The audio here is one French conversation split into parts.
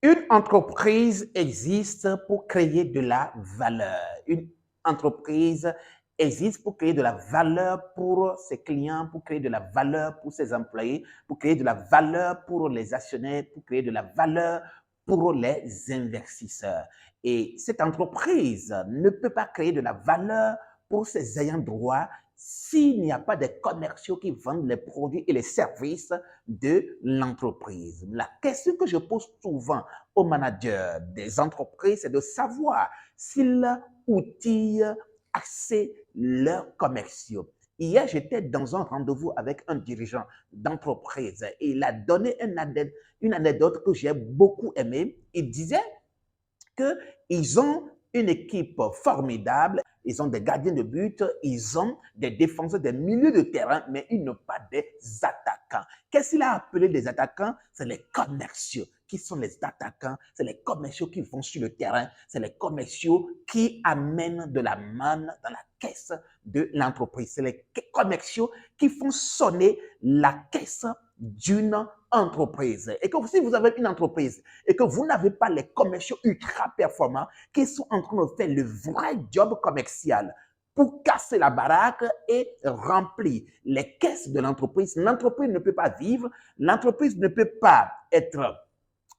Une entreprise existe pour créer de la valeur. Une entreprise existe pour créer de la valeur pour ses clients, pour créer de la valeur pour ses employés, pour créer de la valeur pour les actionnaires, pour créer de la valeur pour les investisseurs. Et cette entreprise ne peut pas créer de la valeur pour ses ayants droit s'il n'y a pas des commerciaux qui vendent les produits et les services de l'entreprise. La question que je pose souvent aux managers des entreprises, c'est de savoir s'ils outillent assez leurs commerciaux. Hier, j'étais dans un rendez-vous avec un dirigeant d'entreprise et il a donné une anecdote que j'ai beaucoup aimée. Il disait qu'ils ont une équipe formidable, ils ont des gardiens de but, ils ont des défenseurs, des milieux de terrain, mais ils n'ont pas des attaquants. Qu'est-ce qu'il a appelé des attaquants? C'est les commerciaux. Qui sont les attaquants? C'est les commerciaux qui vont sur le terrain, c'est les commerciaux qui amènent de la manne dans la caisse de l'entreprise. C'est les commerciaux qui font sonner la caisse d'une entreprise. Et que si vous avez une entreprise et que vous n'avez pas les commerciaux ultra performants qui sont en train de faire le vrai job commercial pour casser la baraque et remplir les caisses de l'entreprise, l'entreprise ne peut pas vivre, l'entreprise ne peut pas être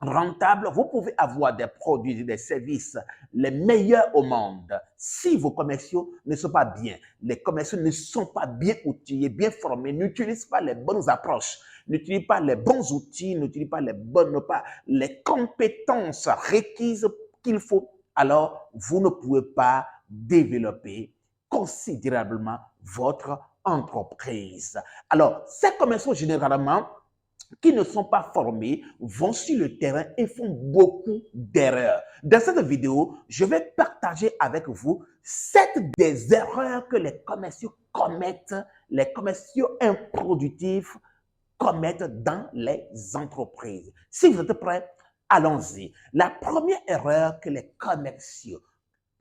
rentable. Vous pouvez avoir des produits et des services les meilleurs au monde. Si vos commerciaux ne sont pas bien, les commerciaux ne sont pas bien outillés, bien formés, n'utilisent pas les bonnes approches, n'utilisent pas les bons outils, n'utilisent pas les compétences requises qu'il faut, alors vous ne pouvez pas développer considérablement votre entreprise. Alors, ces commerciaux, généralement, qui ne sont pas formés vont sur le terrain et font beaucoup d'erreurs. Dans cette vidéo, je vais partager avec vous 7 des erreurs que les commerciaux commettent, les commerciaux improductifs commettent dans les entreprises. Si vous êtes prêts, allons-y. La première erreur que les commerciaux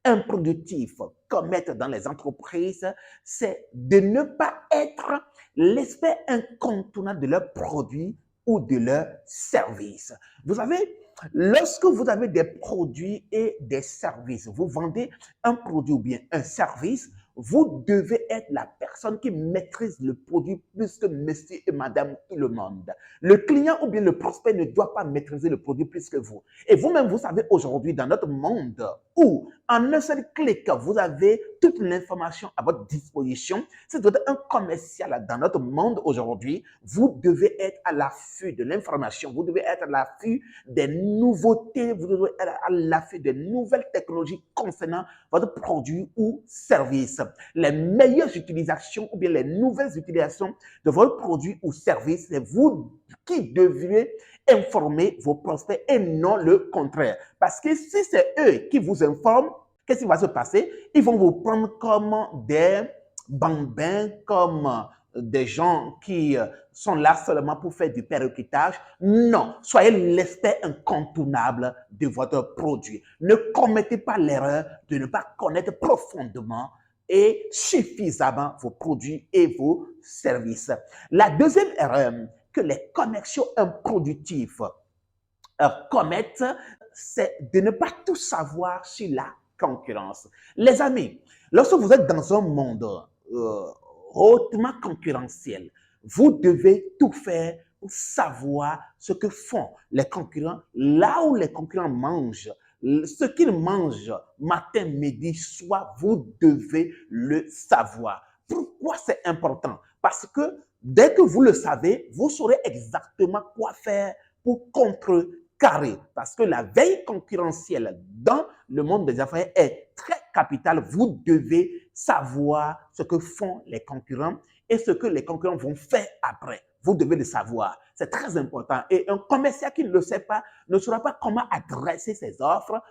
improductifs commettent dans les entreprises, c'est de ne pas être l'aspect incontournable de leurs produits ou de leurs services. Vous savez, lorsque vous avez des produits et des services, vous vendez un produit ou bien un service, vous devez être la personne qui maîtrise le produit plus que monsieur et madame tout le monde. Le client ou bien le prospect ne doit pas maîtriser le produit plus que vous. Et vous-même, vous savez aujourd'hui dans notre monde où en un seul clic, vous avez toute l'information à votre disposition. Si vous êtes un commercial dans notre monde aujourd'hui, vous devez être à l'affût de l'information, vous devez être à l'affût des nouveautés, vous devez être à l'affût des nouvelles technologies concernant votre produit ou service. Les meilleures utilisations ou bien les nouvelles utilisations de votre produit ou service, c'est vous qui devriez informer vos prospects et non le contraire. Parce que si c'est eux qui vous informent, qu'est-ce qui va se passer? Ils vont vous prendre comme des bambins, comme des gens qui sont là seulement pour faire du perroquetage. Non, soyez l'aspect incontournable de votre produit. Ne commettez pas l'erreur de ne pas connaître profondément et suffisamment vos produits et vos services. La deuxième erreur que les commerciaux improductifs commettent, c'est de ne pas tout savoir sur la concurrence. Les amis, lorsque vous êtes dans un monde hautement concurrentiel, vous devez tout faire pour savoir ce que font les concurrents, là où les concurrents mangent, ce qu'ils mangent matin, midi, soir, vous devez le savoir. Pourquoi c'est important? Parce que dès que vous le savez, vous saurez exactement quoi faire pour contrecarrer. Parce que la veille concurrentielle dans le monde des affaires est très capitale. Vous devez savoir ce que font les concurrents et ce que les concurrents vont faire après. Vous devez le savoir. C'est très important. Et un commercial qui ne le sait pas ne saura pas comment adresser ses offres,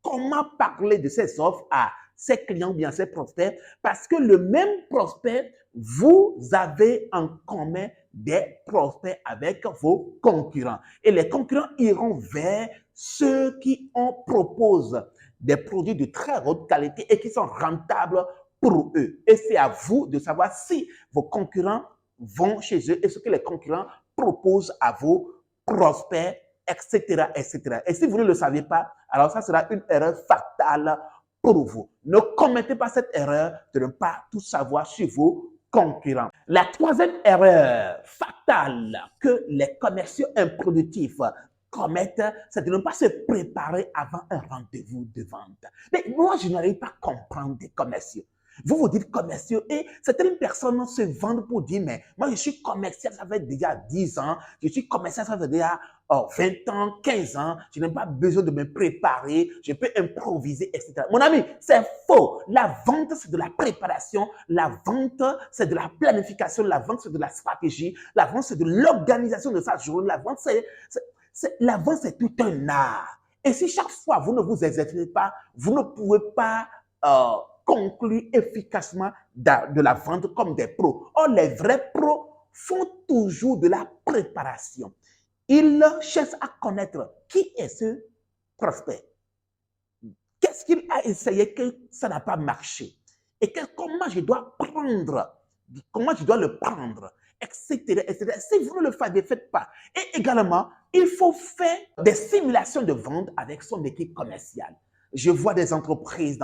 comment parler de ses offres à ses clients ou bien ses prospects, parce que le même prospect, vous avez en commun des prospects avec vos concurrents. Et les concurrents iront vers ceux qui proposent des produits de très haute qualité et qui sont rentables pour eux. Et c'est à vous de savoir si vos concurrents vont chez eux et ce que les concurrents proposent à vos prospects etc., etc. Et si vous ne le savez pas, alors ça sera une erreur fatale pour vous. Ne commettez pas cette erreur de ne pas tout savoir sur vos concurrents. La troisième erreur fatale que les commerciaux improductifs commettent, c'est de ne pas se préparer avant un rendez-vous de vente. Mais moi, je n'arrive pas à comprendre des commerciaux. Vous vous dites commerciaux et certaines personnes se vendent pour dire, mais moi je suis commercial, ça fait déjà 10 ans, je suis commercial, ça fait déjà 20 ans, 15 ans, je n'ai pas besoin de me préparer, je peux improviser, etc. Mon ami, c'est faux. La vente, c'est de la préparation, la vente, c'est de la planification, la vente, c'est de la stratégie, la vente, c'est de l'organisation de sa journée, la vente, c'est tout un art. Et si chaque fois vous ne vous exercez pas, vous ne pouvez pas conclure efficacement de la vente comme des pros. Or, les vrais pros font toujours de la préparation. Ils cherchent à connaître qui est ce prospect. Qu'est-ce qu'il a essayé que ça n'a pas marché? Et comment je dois le prendre, etc., etc. Si vous ne le faites pas. Et également, il faut faire des simulations de vente avec son équipe commerciale. Je vois dans des entreprises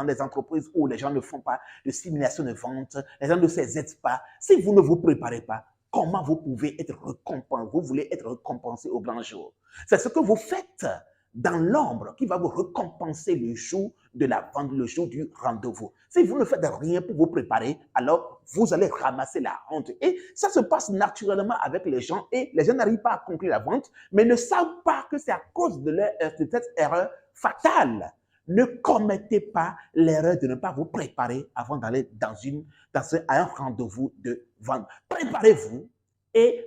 où les gens ne font pas de simulation de vente, les gens ne s'exercent pas. Si vous ne vous préparez pas, comment vous pouvez être récompensé? Vous voulez être récompensé au grand jour. C'est ce que vous faites dans l'ombre qui va vous récompenser le jour de la vente, le jour du rendez-vous. Si vous ne faites rien pour vous préparer, alors vous allez ramasser la honte. Et ça se passe naturellement avec les gens et les gens n'arrivent pas à conclure la vente, mais ne savent pas que c'est à cause de cette erreur fatale. Ne commettez pas l'erreur de ne pas vous préparer avant d'aller à un rendez-vous de vente. Préparez-vous et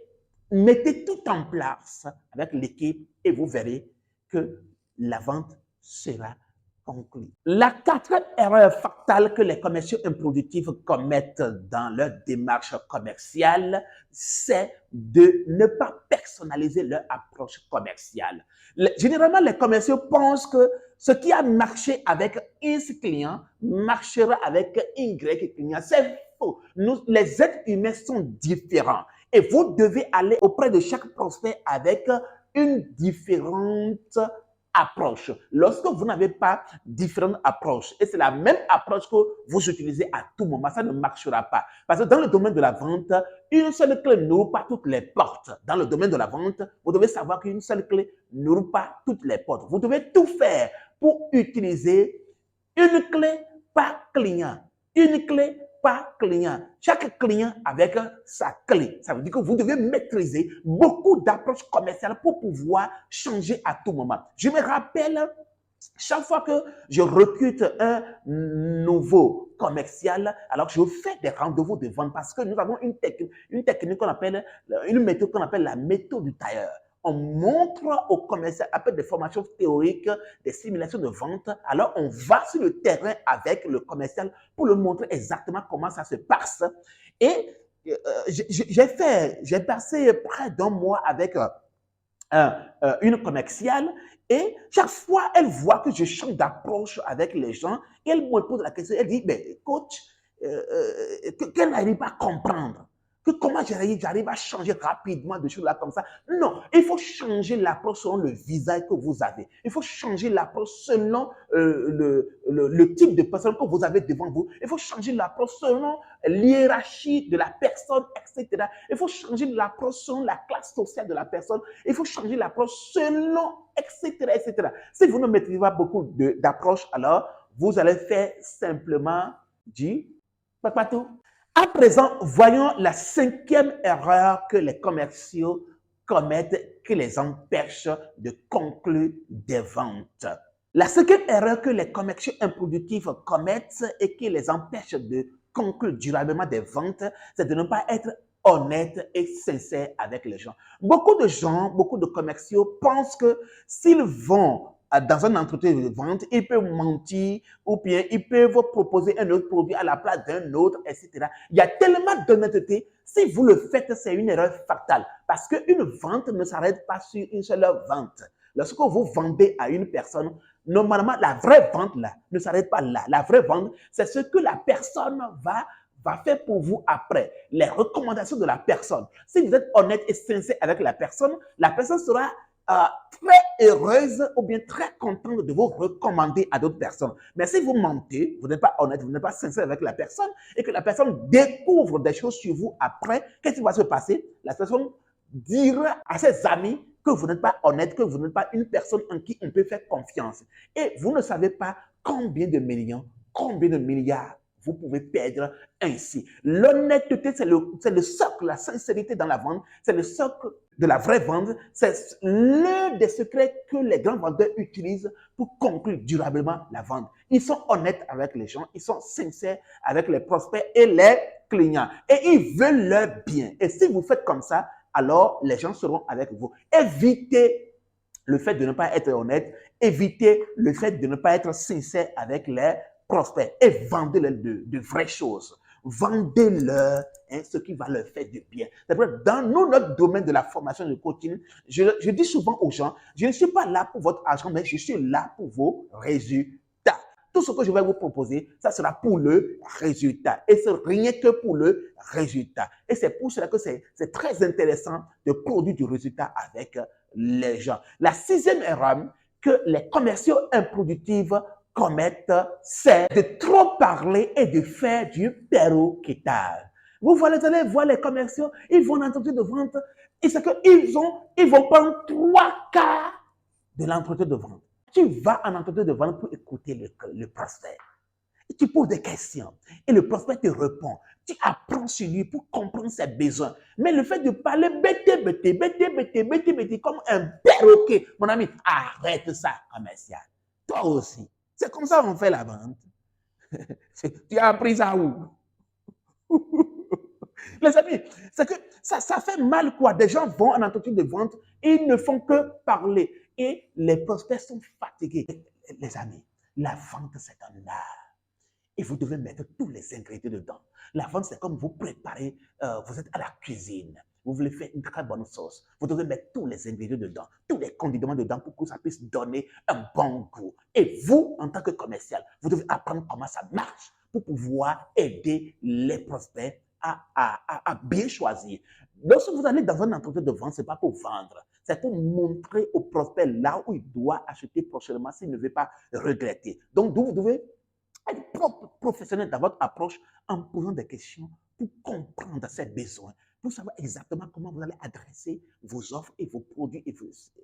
mettez tout en place avec l'équipe et vous verrez que la vente sera conclue. La quatrième erreur fatale que les commerciaux improductifs commettent dans leur démarche commerciale, c'est de ne pas personnaliser leur approche commerciale. Généralement, les commerciaux pensent que ce qui a marché avec X client marchera avec Y client. C'est faux. Les êtres humains sont différents et vous devez aller auprès de chaque prospect avec une différente approche. Lorsque vous n'avez pas différentes approches et c'est la même approche que vous utilisez à tout moment, ça ne marchera pas. Parce que dans le domaine de la vente, une seule clé n'ouvre pas toutes les portes. Dans le domaine de la vente, vous devez savoir qu'une seule clé n'ouvre pas toutes les portes. Vous devez tout faire pour utiliser une clé par client. Une clé par client. Chaque client avec sa clé. Ça veut dire que vous devez maîtriser beaucoup d'approches commerciales pour pouvoir changer à tout moment. Je me rappelle, chaque fois que je recrute un nouveau commercial, alors je fais des rendez-vous de vente parce que nous avons une technique qu'on appelle, une méthode qu'on appelle la méthode du tailleur. On montre aux commerciaux, après des formations théoriques, des simulations de vente, alors on va sur le terrain avec le commercial pour lui montrer exactement comment ça se passe. Et j'ai passé près d'un mois avec une commerciale et chaque fois, elle voit que je change d'approche avec les gens et elle me pose la question, elle dit, mais coach, qu'elle n'arrive pas à comprendre. Que comment j'arrive à changer rapidement de choses là comme ça. Non, il faut changer l'approche selon le visage que vous avez. Il faut changer l'approche selon le type de personne que vous avez devant vous. Il faut changer l'approche selon l'hiérarchie de la personne, etc. Il faut changer l'approche selon la classe sociale de la personne. Il faut changer l'approche selon, etc., etc. Si vous ne maîtrisez pas beaucoup d'approches, alors vous allez faire simplement du papatou. À présent, voyons la cinquième erreur que les commerciaux commettent qui les empêche de conclure des ventes. La cinquième erreur que les commerciaux improductifs commettent et qui les empêche de conclure durablement des ventes, c'est de ne pas être honnête et sincère avec les gens. Beaucoup de gens, beaucoup de commerciaux pensent que s'ils vont dans un entretien de vente, ils peuvent mentir ou bien ils peuvent proposer un autre produit à la place d'un autre, etc. Il y a tellement d'honnêteté. Si vous le faites, c'est une erreur fatale parce qu'une vente ne s'arrête pas sur une seule vente. Lorsque vous vendez à une personne, normalement, la vraie vente là, ne s'arrête pas là. La vraie vente, c'est ce que la personne va faire pour vous après. Les recommandations de la personne. Si vous êtes honnête et sincère avec la personne sera très heureuse ou bien très contente de vous recommander à d'autres personnes. Mais si vous mentez, vous n'êtes pas honnête, vous n'êtes pas sincère avec la personne et que la personne découvre des choses sur vous après, qu'est-ce qui va se passer? La personne dira à ses amis que vous n'êtes pas honnête, que vous n'êtes pas une personne en qui on peut faire confiance. Et vous ne savez pas combien de millions, combien de milliards vous pouvez perdre ainsi. L'honnêteté, c'est le socle, la sincérité dans la vente, c'est le socle de la vraie vente. C'est l'un des secrets que les grands vendeurs utilisent pour conclure durablement la vente. Ils sont honnêtes avec les gens, ils sont sincères avec les prospects et les clients. Et ils veulent leur bien. Et si vous faites comme ça, alors les gens seront avec vous. Évitez le fait de ne pas être honnête, évitez le fait de ne pas être sincère avec les prospects et vendez-leur de vraies choses. Vendez-leur ce qui va leur faire du bien. Dans notre domaine de la formation de coaching, je dis souvent aux gens, je ne suis pas là pour votre argent, mais je suis là pour vos résultats. Tout ce que je vais vous proposer, ça sera pour le résultat. Et c'est rien que pour le résultat. Et c'est pour cela que c'est très intéressant de produire du résultat avec les gens. La sixième erreur que les commerciaux improductifs commettent, c'est de trop parler et de faire du perroquetage. Vous allez voir les commerciaux, ils vont en entretien de vente, et c'est qu'ils vont prendre 3 quarts de l'entretien de vente. Tu vas en entretien de vente pour écouter le prospect. Tu poses des questions et le prospect te répond. Tu apprends sur lui pour comprendre ses besoins. Mais le fait de parler bêté, comme un perroquet, mon ami, arrête ça, commercial. Toi aussi. C'est comme ça qu'on fait la vente. Tu as appris ça où? Les amis, c'est que ça fait mal quoi. Des gens vont en entretien de vente et ils ne font que parler. Et les prospects sont fatigués. Les amis, la vente, c'est un art. Et vous devez mettre tous les ingrédients dedans. La vente, c'est comme vous préparez, vous êtes à la cuisine. Vous voulez faire une très bonne sauce. Vous devez mettre tous les ingrédients dedans, tous les condiments dedans pour que ça puisse donner un bon goût. Et vous, en tant que commercial, vous devez apprendre comment ça marche pour pouvoir aider les prospects à bien choisir. Lorsque vous allez dans un entretien de vente, ce n'est pas pour vendre. C'est pour montrer au prospect là où il doit acheter prochainement s'il ne veut pas regretter. Donc, vous devez être professionnel dans votre approche en posant des questions pour comprendre ses besoins, pour savoir exactement comment vous allez adresser vos offres et vos produits et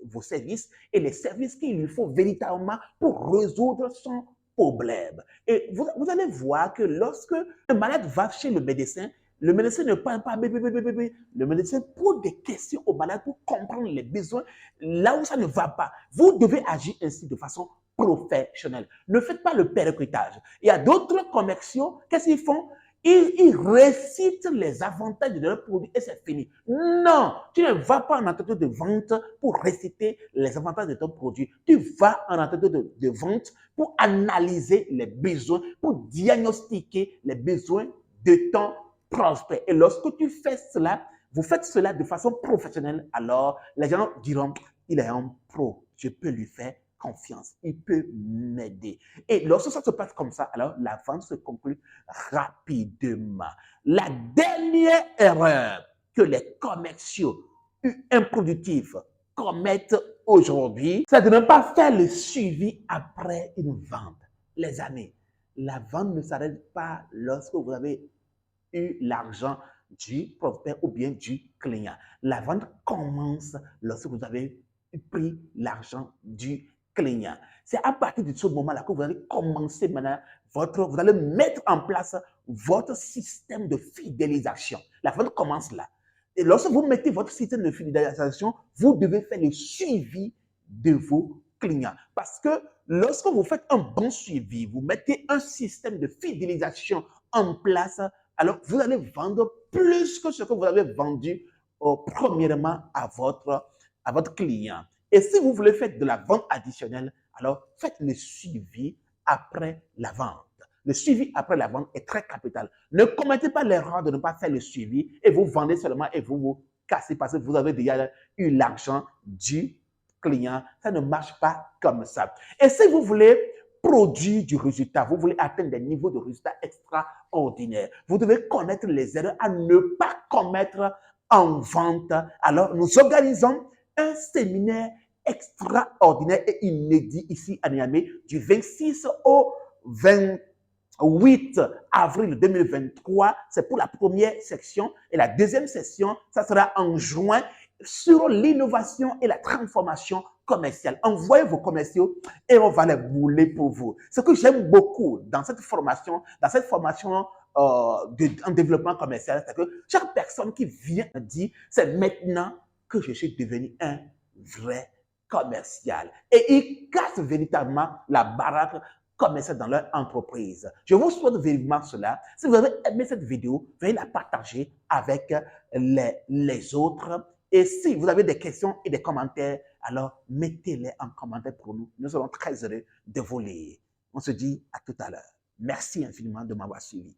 vos services et les services qu'il lui faut véritablement pour résoudre son problème. Et vous allez voir que lorsque le malade va chez le médecin ne parle pas bébé. Le médecin pose des questions au malade pour comprendre les besoins là où ça ne va pas. Vous devez agir ainsi de façon professionnelle. Ne faites pas le perroquetage. Il y a d'autres commerciaux, qu'est-ce qu'ils font? Ils récitent les avantages de leur produit et c'est fini. Non, tu ne vas pas en entretien de vente pour réciter les avantages de ton produit. Tu vas en entretien de vente pour analyser les besoins, pour diagnostiquer les besoins de ton prospect. Et lorsque tu fais cela, vous faites cela de façon professionnelle, alors les gens diront, il est un pro, je peux lui faire confiance, il peut m'aider. Et lorsque ça se passe comme ça, alors la vente se conclut rapidement. La dernière erreur que les commerciaux improductifs commettent aujourd'hui, c'est de ne pas faire le suivi après une vente. Les amis, la vente ne s'arrête pas lorsque vous avez eu l'argent du prospect ou bien du client. La vente commence lorsque vous avez pris l'argent du client. C'est à partir de ce moment-là que vous allez commencer maintenant vous allez mettre en place votre système de fidélisation. La vente commence là. Et lorsque vous mettez votre système de fidélisation, vous devez faire le suivi de vos clients. Parce que lorsque vous faites un bon suivi, vous mettez un système de fidélisation en place, alors vous allez vendre plus que ce que vous avez vendu premièrement à votre client. Et si vous voulez faire de la vente additionnelle, alors faites le suivi après la vente. Le suivi après la vente est très capital. Ne commettez pas l'erreur de ne pas faire le suivi et vous vendez seulement et vous cassez parce que vous avez déjà eu l'argent du client. Ça ne marche pas comme ça. Et si vous voulez produire du résultat, vous voulez atteindre des niveaux de résultats extraordinaires, vous devez connaître les erreurs à ne pas commettre en vente. Alors, nous organisons un séminaire extraordinaire et inédit ici à Niamey du 26 au 28 avril 2023. C'est pour la première section. Et la deuxième session, ça sera en juin sur l'innovation et la transformation commerciale. Envoyez vos commerciaux et on va les bouler pour vous. Ce que j'aime beaucoup dans cette formation en développement commercial, c'est que chaque personne qui vient me dit, c'est maintenant que je suis devenu un vrai commercial. Et ils cassent véritablement la baraque commerciale dans leur entreprise. Je vous souhaite vivement cela. Si vous avez aimé cette vidéo, veuillez la partager avec les autres. Et si vous avez des questions et des commentaires, alors mettez-les en commentaire pour nous. Nous serons très heureux de vous lire. On se dit à tout à l'heure. Merci infiniment de m'avoir suivi.